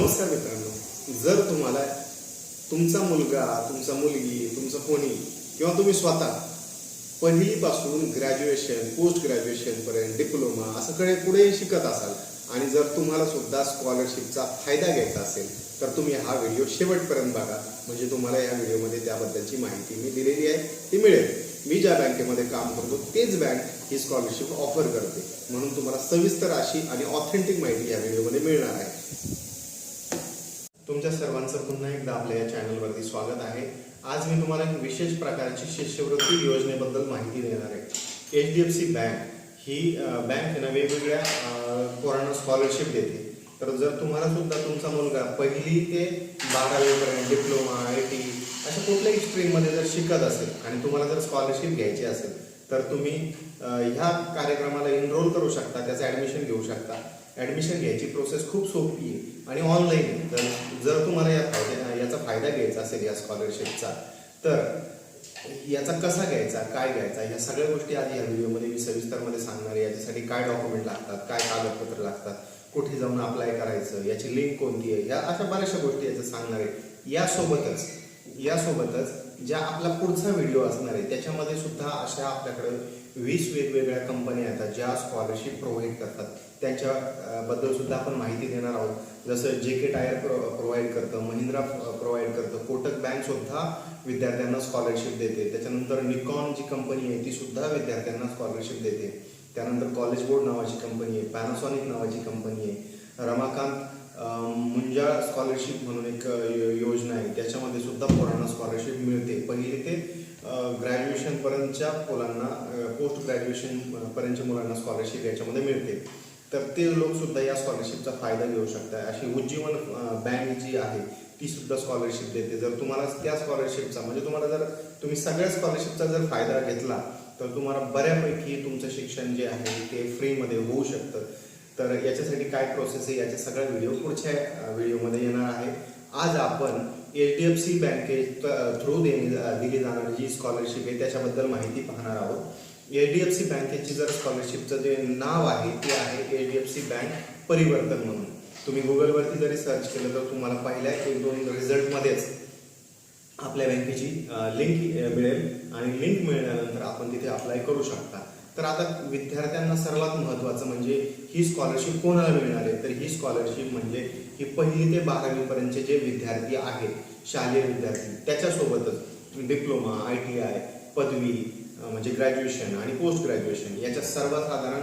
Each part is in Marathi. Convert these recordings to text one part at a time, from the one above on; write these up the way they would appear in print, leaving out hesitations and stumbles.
नमस्कार मित्रांनो, जर तुम्हाला तुमचा मुलगा, तुमचा मुलगी, तुमचं कोणी किंवा तुम्ही स्वतः पहिलीपासून ग्रॅज्युएशन, पोस्ट ग्रॅज्युएशनपर्यंत डिप्लोमा असं पुढे शिकत असाल आणि जर तुम्हाला सुद्धा स्कॉलरशिपचा फायदा घ्यायचा असेल तर तुम्ही हा व्हिडिओ शेवटपर्यंत बघा. म्हणजे तुम्हाला या व्हिडिओमध्ये त्याबद्दलची माहिती मी दिलेली आहे ती मिळेल. मी ज्या बँकेमध्ये काम करतो तेच बँक ही स्कॉलरशिप ऑफर करते, म्हणून तुम्हाला सविस्तर अशी आणि ऑथेंटिक माहिती या व्हिडिओमध्ये मिळणार आहे. तुमच्या सर्वांचं पुन्हा एकदा आपल्या या चॅनलवरती स्वागत आहे. आज मी तुम्हाला एक विशेष प्रकारची शिष्यवृत्ती योजनेबद्दल माहिती देणार आहे. HDFC बँक ही बँक वेगवेगळ्या पोरांना स्कॉलरशिप देते. तर जर तुम्हाला सुद्धा तुमचा मुलगा पहिली ते 12वी पर्यंत डिप्लोमा, IT अशा कुठल्याही स्ट्रीममध्ये जर शिकत असेल आणि तुम्हाला जर स्कॉलरशिप घ्यायची असेल तर तुम्ही ह्या कार्यक्रमाला एनरोल करू शकता, त्याचं ॲडमिशन घेऊ शकता. ॲडमिशन घ्यायची प्रोसेस खूप सोपी आहे आणि ऑनलाईन आहे. तर जर तुम्हाला याचा फायदा घ्यायचा असेल या स्कॉलरशिपचा तर याचा कसा घ्यायचा, काय घ्यायचा, ह्या सगळ्या गोष्टी आज या व्हिडिओमध्ये मी सविस्तरमध्ये सांगणार आहे. याच्यासाठी काय डॉक्युमेंट लागतात, काय कागदपत्र लागतात, कुठे जाऊन अप्लाय करायचं, याची लिंक कोणती आहे, या अशा बऱ्याचशा गोष्टी याचं सांगणार आहे. यासोबतच ज्या आपला पुढचा व्हिडिओ असणार आहे त्याच्यामध्ये सुद्धा अशा आपल्याकडे 20 वेगवेगळ्या कंपन्या येतात ज्या स्कॉलरशिप प्रोव्हाइड करतात. त्यांच्याबद्दल सुद्धा आपण माहिती देणार आहोत. जसं JK टायर प्रोव्हाइड करतं, महिंद्रा प्रोव्हाइड करतं, कोटक बँक सुद्धा विद्यार्थ्यांना स्कॉलरशिप देते. त्याच्यानंतर निकॉन जी कंपनी आहे ती सुद्धा विद्यार्थ्यांना स्कॉलरशिप देते. त्यानंतर कॉलेज बोर्ड नावाची कंपनी आहे, पॅनासॉनिक नावाची कंपनी आहे, रमाकांत मुंजाळ स्कॉलरशिप म्हणून एक योजना आहे, त्याच्यामध्ये सुद्धा पोरांना स्कॉलरशिप मिळते. पहिली ते ग्रॅज्युएशन पर्यंतच्या मुलांना, पोस्ट ग्रॅज्युएशन पर्यंतच्या मुलांना स्कॉलरशिप याच्यामध्ये मिळते. तर ते लोक सुद्धा या स्कॉलरशिपचा फायदा घेऊ शकतात. अशी उज्जीवन बँक जी आहे ती सुद्धा स्कॉलरशिप देते. जर तुम्हाला त्या स्कॉलरशिपचा म्हणजे तुम्ही सगळ्या स्कॉलरशिपचा जर फायदा घेतला तर तुम्हाला बऱ्यापैकी तुमचं शिक्षण जे आहे ते फ्रीमध्ये होऊ शकतं. तर याच्यासाठी काय प्रोसेस आहे याचे सगळा व्हिडिओ पुढच्या व्हिडिओमध्ये येणार आहे. आज आपण HDFC बँके थ्रू दिली जाणारी जी स्कॉलरशिप आहे त्याच्याबद्दल माहिती पाहणार आहोत. HDFC बँकेची जर स्कॉलरशिपचं जे नाव आहे ते आहे HDFC बँक परिवर्तन म्हणून. तुम्ही गुगलवरती जरी सर्च केलं तर तुम्हाला पहिल्या 1-2 रिझल्टमध्येच आपल्या बँकेची लिंक मिळेल आणि लिंक मिळाल्यानंतर आपण तिथे अप्लाय करू शकता. तर आता विद्यार्थ्यांना सर्वात महत्त्वाचं म्हणजे ही स्कॉलरशिप कोणाला मिळणार आहे. तर ही स्कॉलरशिप म्हणजे ही 1ली ते 12वी पर्यंतचे जे विद्यार्थी आहेत, शालेय विद्यार्थी, त्याच्यासोबतच डिप्लोमा, ITI, पदवी म्हणजे ग्रॅज्युएशन आणि पोस्ट ग्रॅज्युएशन याच्या सर्वसाधारण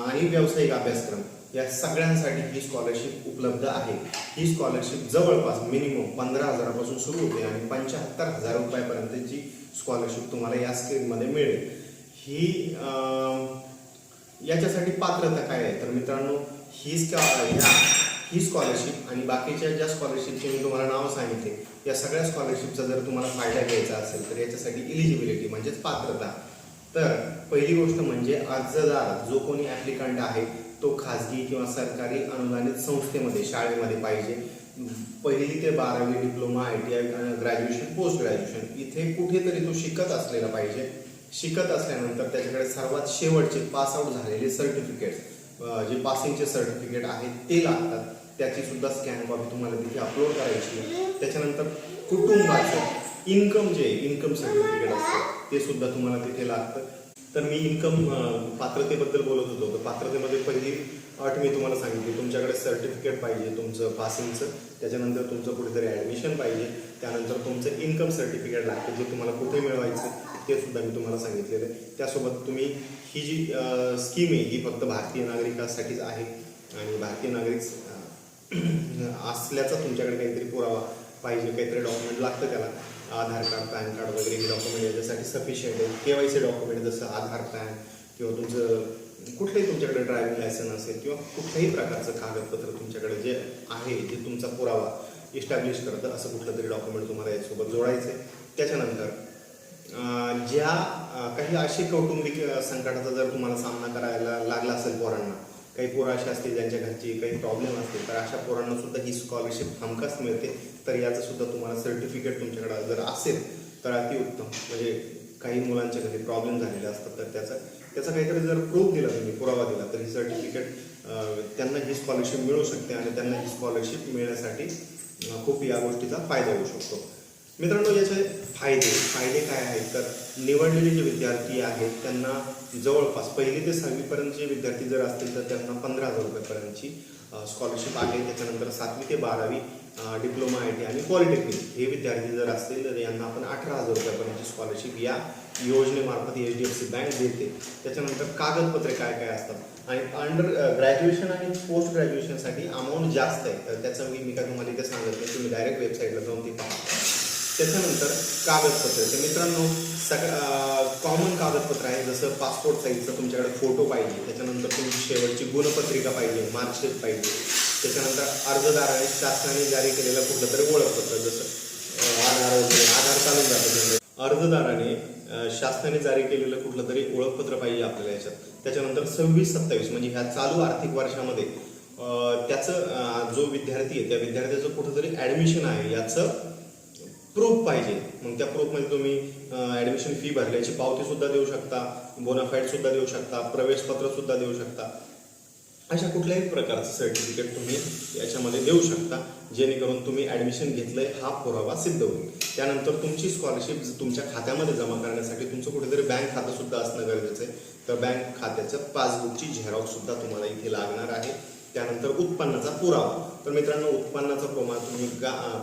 आणि व्यावसायिक अभ्यासक्रम या सगळ्यांसाठी ही स्कॉलरशिप उपलब्ध आहे. ही स्कॉलरशिप जवळपास मिनिमम 15,000 सुरू होते आणि 75,000 रुपयापर्यंतची स्कॉलरशिप तुम्हाला या स्कीममध्ये मिळेल. याच्यासाठी पात्रता काय आहे तर मित्रांनो, ही स्कॉलरशिप आणि बाकीच्या ज्या स्कॉलरशिपचे मी तुम्हाला नाव सांगितले या सगळ्या स्कॉलरशिपचा जर तुम्हाला फायदा घ्यायचा असेल तर याच्यासाठी इलिजिबिलिटी म्हणजेच पात्रता. तर पहिली गोष्ट म्हणजे अर्जदार जो कोणी ॲप्लिकंट आहे तो खाजगी किंवा सरकारी अनुदानित संस्थेमध्ये, शाळेमध्ये पाहिजे. 1ली ते 12वी diploma, ITI, graduation, post graduation इथे कुठेतरी तो शिकत असलेला पाहिजे. शिकत असल्यानंतर त्याच्याकडे सर्वात शेवटचे पासआउट झालेले सर्टिफिकेट, जे पासिंगचे सर्टिफिकेट आहेत ते लागतात. त्याची सुद्धा स्कॅन कॉपी तुम्हाला तिथे अपलोड करायची. त्याच्यानंतर कुटुंबाचं इन्कम सर्टिफिकेट असतं ते सुद्धा तुम्हाला तिथे लागतं. तर मी इन्कम पात्रतेबद्दल बोलत होतो. तर पात्रतेमध्ये पहिली अट मी तुम्हाला सांगितली, तुमच्याकडे सर्टिफिकेट पाहिजे तुमचं पासिंगचं, त्याच्यानंतर तुमचं कुठेतरी ॲडमिशन पाहिजे, त्यानंतर तुमचं इन्कम सर्टिफिकेट लागतं जे तुम्हाला कुठे मिळवायचं ते सुद्धा मी तुम्हाला सांगितलेलं आहे. त्यासोबत तुम्ही ही जी स्कीम आहे ही फक्त भारतीय नागरिकांसाठीच आहे आणि भारतीय नागरिक असल्याचा तुमच्याकडे काहीतरी पुरावा पाहिजे, काहीतरी डॉक्युमेंट लागतं त्याला. आधार कार्ड, पॅन कार्ड वगैरे हे डॉक्युमेंट याच्यासाठी सफिशियंट आहे. KYC डॉक्युमेंट जसं आधार, पॅन किंवा तुमचं कुठलंही तुमच्याकडे ड्रायव्हिंग लायसन्स असेल किंवा कुठल्याही प्रकारचं कागदपत्र तुमच्याकडे जे आहे जे तुमचा पुरावा इस्टॅब्लिश करतं असं कुठलं तरी डॉक्युमेंट तुम्हाला यासोबत जोडायचं आहे. त्याच्यानंतर ज्या काही अशी कौटुंबिक संकटाचा जर तुम्हाला सामना करायला लागला असेल पोरांना, काही पोरं अशी असतील ज्यांच्या घरची काही प्रॉब्लेम असतील तर अशा पोरांना सुद्धा ही स्कॉलरशिप हमखास मिळते. तर याचं सुद्धा तुम्हाला सर्टिफिकेट तुमच्याकडे जर असेल तर अतिउत्तम. म्हणजे काही मुलांच्या घरी प्रॉब्लेम झालेले असतात तर त्याचा काहीतरी जर प्रूफ दिला, तुम्ही पुरावा दिला तर ही सर्टिफिकेट त्यांना ही स्कॉलरशिप मिळू शकते आणि त्यांना ही स्कॉलरशिप मिळण्यासाठी खूप या गोष्टीचा फायदा होऊ शकतो. मित्रांनो, याचे फायदे काय आहेत तर निवडलेले जे विद्यार्थी आहेत त्यांना जवळपास 1ली ते 6वीपर्यंत जे विद्यार्थी जर असतील तर त्यांना 15,000 रुपयापर्यंतची स्कॉलरशिप आहे. त्याच्यानंतर 7वी ते 12वी डिप्लोमा IT आणि पॉलिटेक्निक हे विद्यार्थी जर असतील तर यांना आपण 18,000 रुपयापर्यंतची स्कॉलरशिप या योजनेमार्फत HDFC बँक देते. त्याच्यानंतर कागदपत्रे काय काय असतात आणि अंडर ग्रॅज्युएशन आणि पोस्ट ग्रॅज्युएशनसाठी अमाऊंट जास्त आहे, तर त्याचं मी काय तुम्हाला इथे सांगत नाही, तुम्ही डायरेक्ट वेबसाईटला जाऊन ती पहा. त्याच्यानंतर कागदपत्र, तर मित्रांनो कॉमन कागदपत्र आहे, जसं पासपोर्ट साईजचा तुमच्याकडे फोटो पाहिजे, त्याच्यानंतर तुमची शेवटची गुणपत्रिका पाहिजे, मार्कशीट पाहिजे, त्याच्यानंतर अर्जदाराने शासनाने जारी केलेलं कुठलं तरी ओळखपत्र, जसं आधार वगैरे, आधार चालून जातं. अर्जदाराने शासनाने जारी केलेलं कुठलं तरी ओळखपत्र पाहिजे आपल्याला याच्यात. त्याच्यानंतर 26-27 म्हणजे ह्या चालू आर्थिक वर्षामध्ये त्याचं जो विद्यार्थी आहे त्या विद्यार्थ्याचं कुठंतरी ॲडमिशन आहे याचं प्रूफ पाहिजे. मग त्या प्रूफमध्ये तुम्ही ॲडमिशन फी भरल्याची पावती सुद्धा देऊ शकता, बोनाफाईड सुद्धा देऊ शकता, प्रवेशपत्र सुद्धा देऊ शकता. अशा कुठल्याही प्रकारचं सर्टिफिकेट तुम्ही याच्यामध्ये देऊ शकता, जेणेकरून तुम्ही ॲडमिशन घेतलंय हा पुरावा सिद्ध होईल. त्यानंतर तुमची स्कॉलरशिप तुमच्या खात्यामध्ये जमा करण्यासाठी तुमचं कुठेतरी बँक खातं सुद्धा असणं गरजेचं आहे. तर बँक खात्याचं पासबुकची झेरॉक्स सुद्धा तुम्हाला इथे लागणार आहे. त्यानंतर उत्पन्नाचा पुरावा, तर मित्रांनो उत्पन्नाचा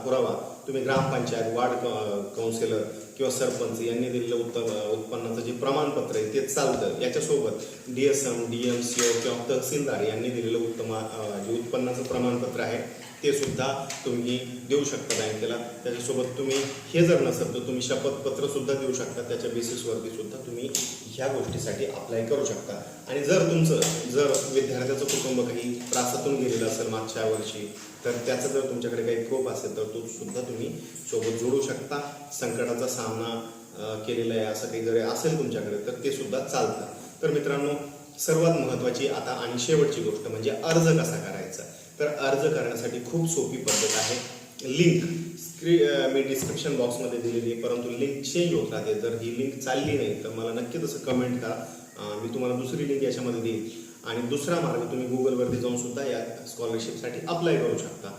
पुरावा तुम्ही ग्रामपंचायत, वार्ड काउन्सिलर किंवा सरपंच यांनी दिलेलं उत्पन्नाचं जे प्रमाणपत्र आहे ते चालतं. याच्यासोबत DSM, DMCO किंवा तहसीलदार यांनी दिलेलं जे उत्पन्नाचं प्रमाणपत्र आहे ते सुद्धा तुम्ही देऊ शकता बँकेला. त्याच्यासोबत तुम्ही हे जर नसेल तर तुम्ही शपथपत्र सुद्धा देऊ शकता. त्याच्या बेसिसवरती सुद्धा तुम्ही ह्या गोष्टीसाठी अप्लाय करू शकता. आणि जर विद्यार्थ्याचं कुटुंब काही त्रासातून गेलेलं असेल मागच्या वर्षी, तर त्याचं जर तुमच्याकडे काही प्रूफ असेल तर तो सुद्धा तुम्ही सोबत जोडू शकता. संकटाचा सामना केलेला आहे असं काही जर असेल तुमच्याकडे तर ते सुद्धा चालतं. तर मित्रांनो, सर्वात महत्त्वाची आता आणि शेवटची गोष्ट म्हणजे अर्ज कसा करायचा. तर अर्ज करण्यासाठी खूप सोपी पद्धत आहे. लिंक मी डिस्क्रिप्शन बॉक्समध्ये दिलेली आहे, परंतु लिंक चेंज होत राहते. जर ही लिंक चालली नाही तर मला नक्की तसं कमेंट करा, मी तुम्हाला दुसरी लिंक याच्यामध्ये देईल. आणि दुसरा मार्ग, तुम्ही गुगलवरती जाऊन सुद्धा या स्कॉलरशिपसाठी अप्लाय करू शकता.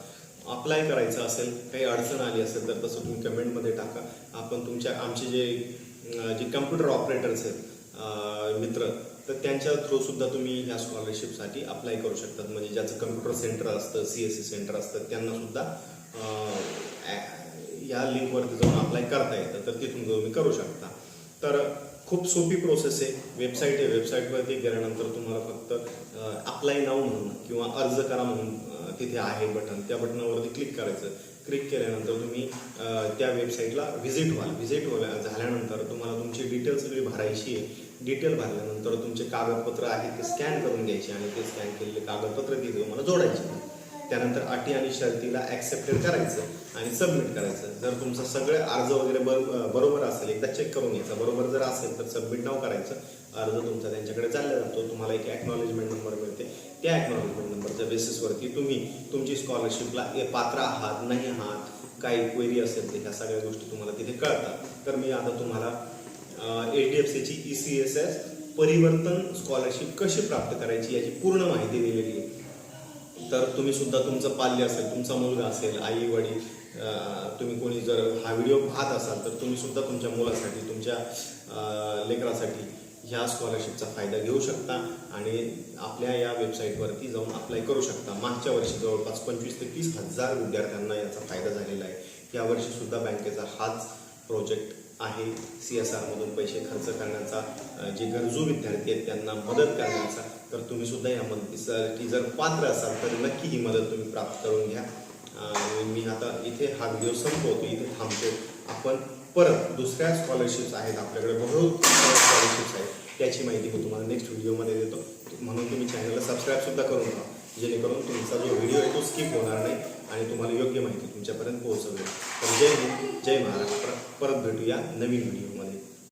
अप्लाय करायचं असेल, काही अडचण आली असेल तर तसं तुम्ही कमेंटमध्ये टाका. आपण आमचे जे कम्प्युटर ऑपरेटर्स आहेत मित्र, तर त्यांच्या थ्रू सुद्धा तुम्ही ह्या स्कॉलरशिपसाठी अप्लाय करू शकतात. म्हणजे ज्याचं कम्प्युटर सेंटर असतं, CSC सेंटर असतं, त्यांना सुद्धा या लिंकवरती जाऊन अप्लाय करता येतं, तर तिथून तुम्ही करू शकता. तर खूप सोपी प्रोसेस आहे. वेबसाईट आहे, वेबसाईटवरती गेल्यानंतर तुम्हाला फक्त अप्लाय नाव म्हणून किंवा अर्ज करा म्हणून तिथे आहे बटन, त्या बटनावरती क्लिक करायचं. क्लिक केल्यानंतर तुम्ही त्या वेबसाईटला व्हिजिट झाल्यानंतर तुम्हाला तुमची डिटेल सगळी भरायची आहे. डिटेल भरल्यानंतर तुमचे कागदपत्र आहेत ते स्कॅन करून घ्यायचे आणि ते स्कॅन केलेले कागदपत्र तिथे तुम्हाला जोडायचे. त्यानंतर अटी आणि शर्तीला ॲक्सेप्टेड करायचं आणि सबमिट करायचं. जर तुमचं सगळे अर्ज वगैरे बरोबर असेल, एकदा चेक करून घ्यायचं. बरोबर जर असेल तर सबमिट नाव करायचं. अर्ज तुमचा त्यांच्याकडे चालला जातो. तुम्हाला एक ॲक्नॉलेजमेंट नंबर मिळते. त्या ॲक्नॉलेजमेंट नंबरच्या बेसिसवरती तुम्ही तुमची स्कॉलरशिपला पात्र आहात नाही आहात, काही क्वेरी असेल तर ह्या सगळ्या गोष्टी तुम्हाला तिथे कळतात. तर मी आता तुम्हाला HDFCची ECSS परिवर्तन स्कॉलरशिप कशी प्राप्त करायची याची पूर्ण माहिती दिलेली आहे. तर तुम्ही सुद्धा तुमचं पाल्य असेल, तुमचा मुलगा असेल, आई वडील, तुम्ही कोणी जर हा व्हिडिओ पाहत असाल तर तुम्ही सुद्धा तुमच्या मुलासाठी, तुमच्या लेकरासाठी ह्या स्कॉलरशिपचा फायदा घेऊ शकता आणि आपल्या या वेबसाईटवरती जाऊन अप्लाय करू शकता. मागच्या वर्षी जवळपास 25 ते 30 हजार विद्यार्थ्यांना याचा फायदा झालेला आहे. यावर्षी सुद्धा बँकेचा हाच प्रोजेक्ट आहे, CSR मधून पैसे खर्च करण्याचा, जे गरजू विद्यार्थी आहेत त्यांना मदत करण्याचा. तर तुम्ही सुद्धा या मदतीसाठी जर पात्र असाल तर नक्की ही मदत तुम्ही प्राप्त करून घ्या. मी आता इथे हा व्हिडिओ संपवतो, इथे थांबतो. आपण परत दुसऱ्या स्कॉलरशिप्स आहेत आपल्याकडे, बहुत स्कॉलरशिप्स आहेत, त्याची माहिती मी तुम्हाला नेक्स्ट व्हिडिओमध्ये देतो. म्हणून तुम्ही चॅनलला सबस्क्राईब सुद्धा करून ठेवा, जेणेकरून तुमचा जो व्हिडिओ आहे तो स्किप होणार नाही आणि तुम्हाला योग्य माहिती तुमच्यापर्यंत पोहोचवेल. तर जय हिंद, जय महाराष्ट्र. परत भेटूया नवीन व्हिडिओ.